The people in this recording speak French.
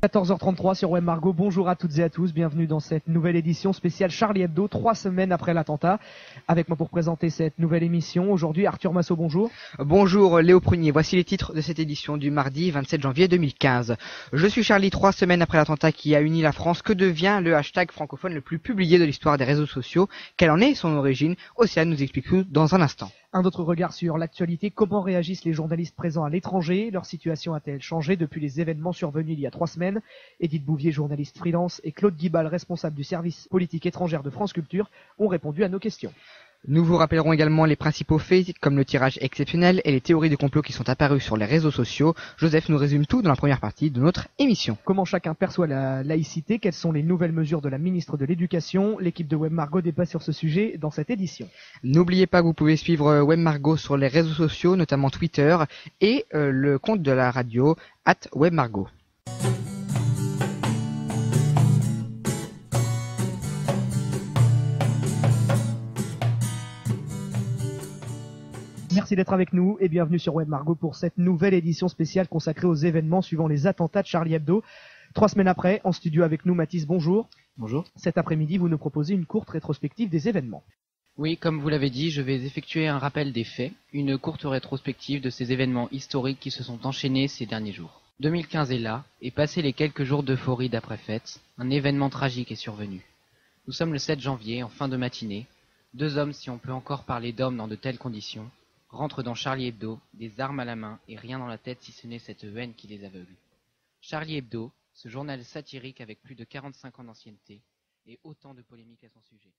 14h33 sur Web Margot, bonjour à toutes et à tous, bienvenue dans cette nouvelle édition spéciale Charlie Hebdo, 3 semaines après l'attentat. Avec moi pour présenter cette nouvelle émission, aujourd'hui Arthur Massot, bonjour. Bonjour Léo Prunier, voici les titres de cette édition du mardi 27 janvier 2015. Je suis Charlie, 3 semaines après l'attentat qui a uni la France, que devient le hashtag francophone le plus publié de l'histoire des réseaux sociaux? Quelle en est son origine? Océane nous explique tout dans un instant. Un autre regard sur l'actualité, comment réagissent les journalistes présents à l'étranger? Leur situation a-t-elle changé depuis les événements survenus il y a 3 semaines? Édith Bouvier, journaliste freelance, et Claude Guibal, responsable du service politique étrangère de France Culture, ont répondu à nos questions. Nous vous rappellerons également les principaux faits, comme le tirage exceptionnel et les théories de complot qui sont apparues sur les réseaux sociaux. Joseph nous résume tout dans la première partie de notre émission. Comment chacun perçoit la laïcité? Quelles sont les nouvelles mesures de la ministre de l'Éducation? L'équipe de Web Margot débat sur ce sujet dans cette édition. N'oubliez pas que vous pouvez suivre Web Margot sur les réseaux sociaux, notamment Twitter, et le compte de la radio @WebMargot. Merci d'être avec nous et bienvenue sur Web Margot pour cette nouvelle édition spéciale consacrée aux événements suivant les attentats de Charlie Hebdo. 3 semaines après, en studio avec nous, Mathis, bonjour. Bonjour. Cet après-midi, vous nous proposez une courte rétrospective des événements. Oui, comme vous l'avez dit, je vais effectuer un rappel des faits, une courte rétrospective de ces événements historiques qui se sont enchaînés ces derniers jours. 2015 est là, et passé les quelques jours d'euphorie d'après-fête, un événement tragique est survenu. Nous sommes le 7 janvier, en fin de matinée. 2 hommes, si on peut encore parler d'hommes dans de telles conditions, rentrent dans Charlie Hebdo, des armes à la main et rien dans la tête si ce n'est cette haine qui les aveugle. Charlie Hebdo, ce journal satirique avec plus de 45 ans d'ancienneté, et autant de polémiques à son sujet.